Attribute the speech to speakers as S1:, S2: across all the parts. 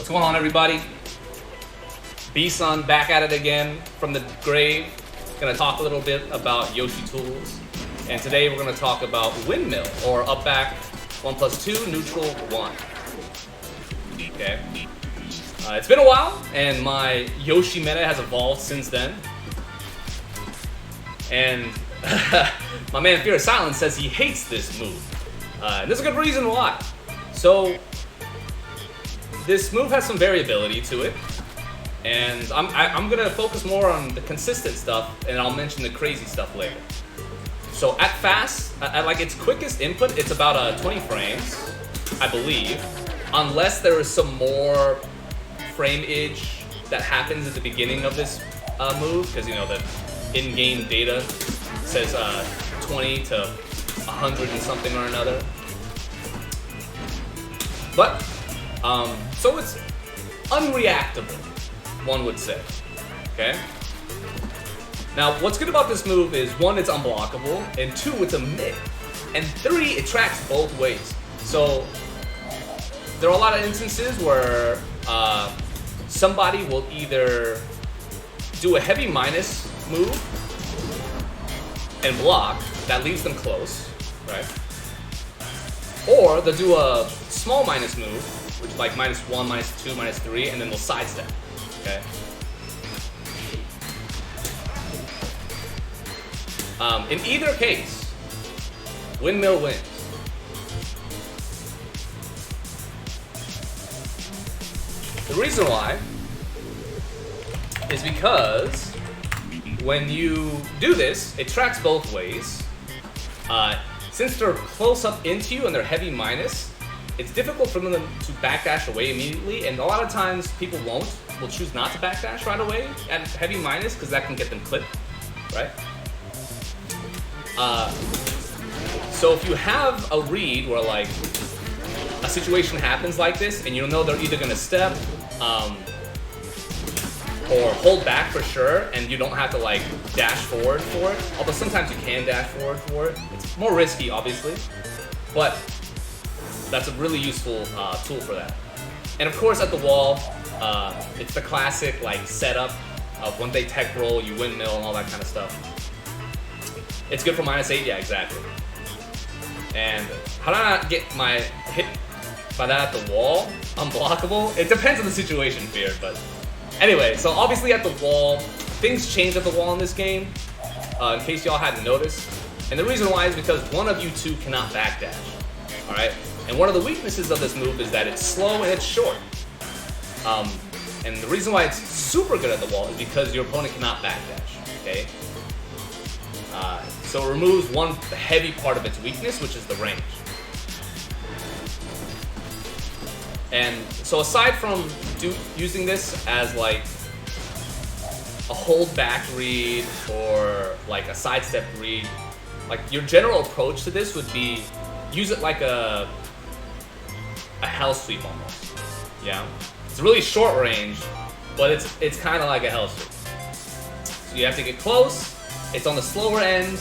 S1: going on, everybody? b.son back at it again from the grave. Gonna talk a little bit about Yoshi tools. And today we're gonna talk about Windmill, or up back 1 plus 2, neutral 1. Okay. It's been a while, and my Yoshi meta has evolved since then. And my man Fear of Silence says he hates this move. And there's a good reason why. So, this move has some variability to it. And I'm gonna focus more on the consistent stuff, and I'll mention the crazy stuff later. So at fast, at like its quickest input, it's about 20 frames, I believe, unless there is some more frameage that happens at the beginning of this move, because you know the in-game data says 20 to 100 and something or another. But so it's unreactable, one would say. Okay. Now, what's good about this move is 1, it's unblockable, and 2, it's a mid, and 3, it tracks both ways. So there are a lot of instances where somebody will either do a heavy minus move and block, that leaves them close, right? Or they'll do a small minus move, which is like -1, -2, -3, and then they'll sidestep, okay? In either case, Windmill wins. The reason why is because when you do this, it tracks both ways. Since they're close up into you and they're heavy minus, it's difficult for them to backdash away immediately, and a lot of times people will choose not to backdash right away at heavy minus because that can get them clipped, right? So if you have a read where like a situation happens like this and you know they're either gonna step or hold back for sure, and you don't have to like dash forward for it, although sometimes you can dash forward for it. It's more risky, obviously, but that's a really useful tool for that. And of course at the wall, it's the classic like setup of when they tech roll, you windmill and all that kind of stuff. It's good for -8, yeah, exactly. And how did I not get my hit by that at the wall unblockable? It depends on the situation, Fear, but anyway, so obviously at the wall, things change at the wall in this game, in case y'all hadn't noticed. And the reason why is because one of you two cannot backdash, alright? And one of the weaknesses of this move is that it's slow and it's short. And the reason why it's super good at the wall is because your opponent cannot backdash, okay? So it removes one heavy part of its weakness, which is the range. And so aside from using this as like a hold back read or like a sidestep read, like your general approach to this would be use it like a hell sweep almost. Yeah, it's really short range, but it's kind of like a hell sweep. So you have to get close. It's on the slower end.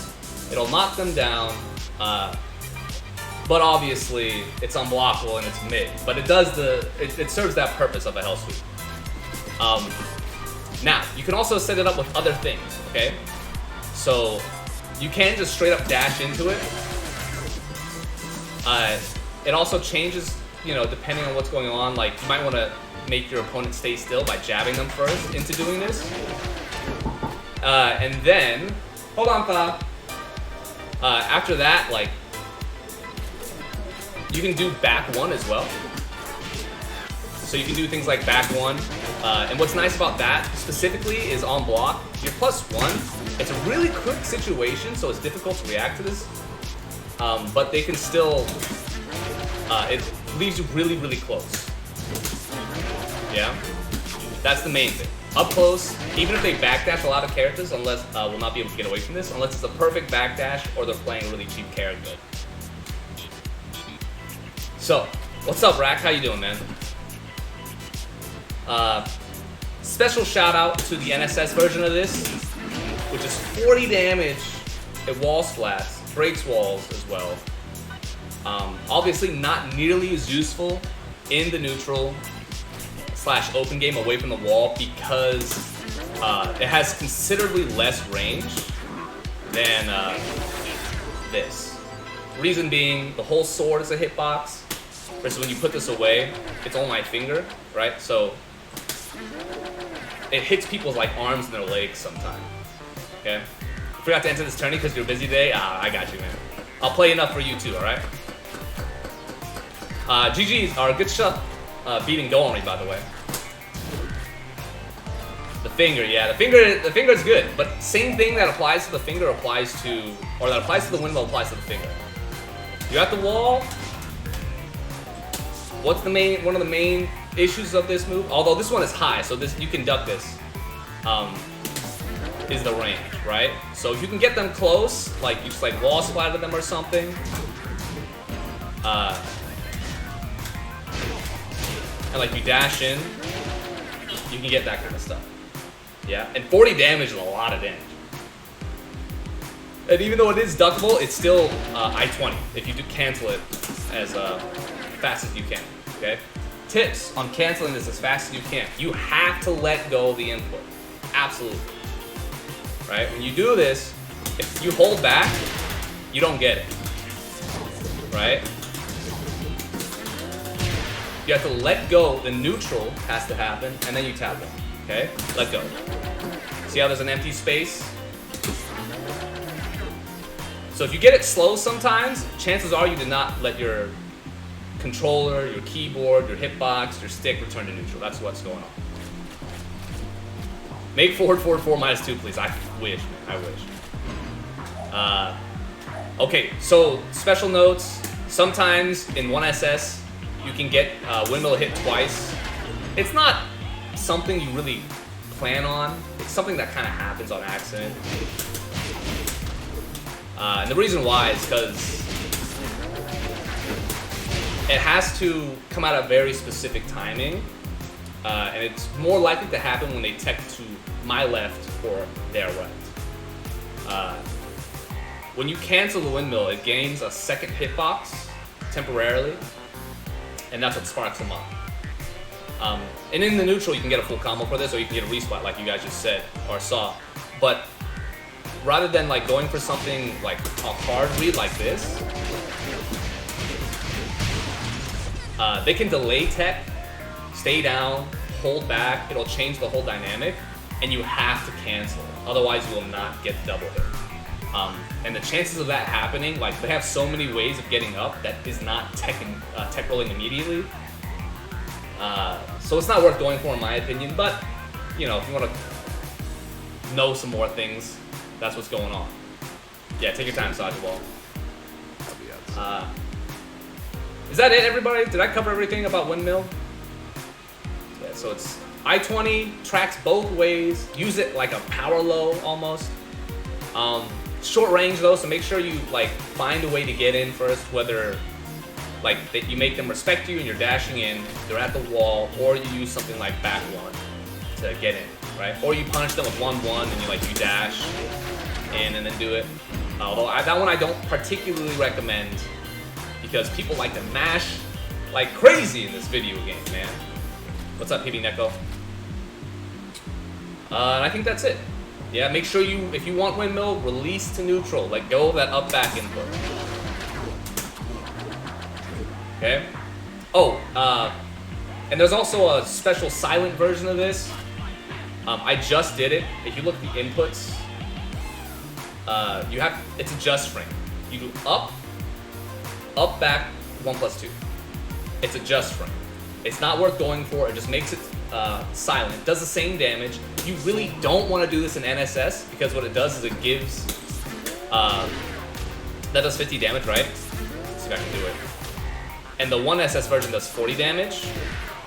S1: It'll knock them down, but obviously it's unblockable and it's mid. But it does it serves that purpose of a hell sweep. Now you can also set it up with other things. Okay, so you can just straight up dash into it. It also changes, you know, depending on what's going on. Like you might want to make your opponent stay still by jabbing them first into doing this, and then hold on, Fa. After that, like, you can do back 1 as well. So you can do things like back 1. And what's nice about that specifically is on block, you're +1. It's a really quick situation, so it's difficult to react to this. But they can still, it leaves you really, really close. Yeah? That's the main thing. Up close, even if they backdash a lot of characters, unless will not be able to get away from this, unless it's a perfect backdash or they're playing a really cheap character. So, what's up, Rack? How you doing, man? Special shout out to the NSS version of this, which is 40 damage at wall splats, breaks walls as well. Obviously not nearly as useful in the neutral slash open game away from the wall because it has considerably less range than this. Reason being, the whole sword is a hitbox, versus when you put this away, it's on my finger, right? So it hits people's like arms and their legs sometimes. Okay? Forgot to enter this tourney because you're busy today? I got you, man. I'll play enough for you too, alright? GG's are good stuff. Beating Go on me, by the way. The finger, yeah, the finger is good, but same thing that applies to the finger applies to, or that applies to the windmill applies to the finger. You're at the wall. What's one of the main issues of this move? Although this one is high, so this you can duck this. Is the range, right? So if you can get them close, like you just like wall splatter them or something, and like you dash in, you can get that kind of stuff. Yeah, and 40 damage is a lot of damage. And even though it is duckable, it's still I-20 if you do cancel it as fast as you can, okay? Tips on canceling this as fast as you can. You have to let go of the input, absolutely. Right? When you do this, if you hold back, you don't get it. Right? You have to let go, the neutral has to happen, and then you tap it. Okay? Let go. See how there's an empty space? So if you get it slow sometimes, chances are you did not let your controller, your keyboard, your hitbox, your stick return to neutral. That's what's going on. Make forward 2, please. I wish, man. I wish. Okay, so special notes. Sometimes in 1SS, you can get windmill hit twice. It's not something you really plan on. It's something that kind of happens on accident. And the reason why is because it has to come out at very specific timing. And it's more likely to happen when they tech to my left or their right. When you cancel the windmill, it gains a second hitbox temporarily, and that's what sparks them up. And in the neutral, you can get a full combo for this, or you can get a respot like you guys just said or saw. But rather than like going for something like a hard read like this, they can delay tech, stay down, hold back. It'll change the whole dynamic, and you have to cancel it. Otherwise, you will not get double hit. And the chances of that happening, like they have so many ways of getting up that is not tech rolling immediately. So it's not worth going for in my opinion, but you know, if you want to know some more things, that's what's going on. Yeah, take your time, Sajid Wall. Is that it, everybody? Did I cover everything about windmill? Yeah, so it's I-20, tracks both ways, use it like a power low almost. Short range though, so make sure you like find a way to get in first, whether like that you make them respect you and you're dashing in, they're at the wall, or you use something like back one to get in, right? Or you punish them with 1-1 and you dash in and then do it. Although that one I don't particularly recommend because people like to mash like crazy in this video game, man. What's up, PB Neko? And I think that's it. Yeah, make sure you, if you want windmill, release to neutral. Let go of that up back input. Okay? Oh, and there's also a special silent version of this. I just did it. If you look at the inputs, it's a just frame. You do up, back, 1+2. It's a just frame. It's not worth going for. It just makes it silent. It does the same damage. You really don't want to do this in NSS because what it does is it gives, that does 50 damage, right? Let's see if I can do it. And the 1SS version does 40 damage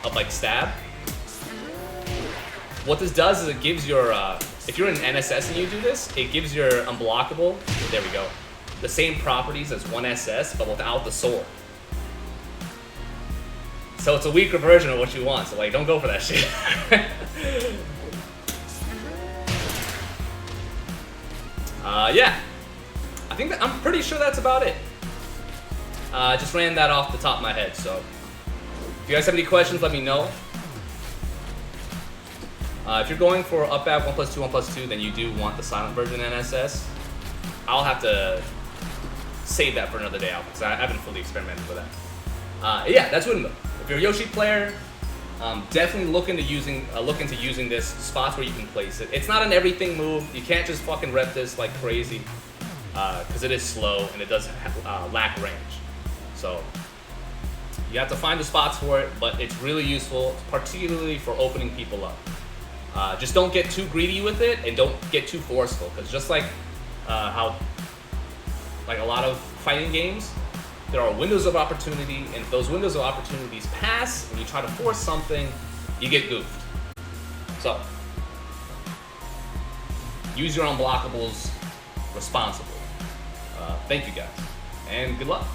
S1: of like stab. What this does is it gives your, if you're in NSS and you do this, it gives your unblockable, there we go, the same properties as 1SS but without the sword. So it's a weaker version of what you want, so like don't go for that shit. Yeah, I think I'm pretty sure that's about it. Just ran that off the top of my head, so if you guys have any questions, let me know. If you're going for up back 1+2, 1+2, then you do want the silent version NSS. I'll have to save that for another day out because I haven't fully experimented with that. Yeah, that's Windmill. If you're a Yoshi player, definitely look into using this spots where you can place it. It's not an everything move. You can't just fucking rep this like crazy because it is slow and it does lack range. So you have to find the spots for it, but it's really useful, particularly for opening people up. Just don't get too greedy with it and don't get too forceful, because just like how like a lot of fighting games, there are windows of opportunity, and if those windows of opportunities pass and you try to force something, you get goofed. So use your unblockables responsibly. Thank you guys, and good luck.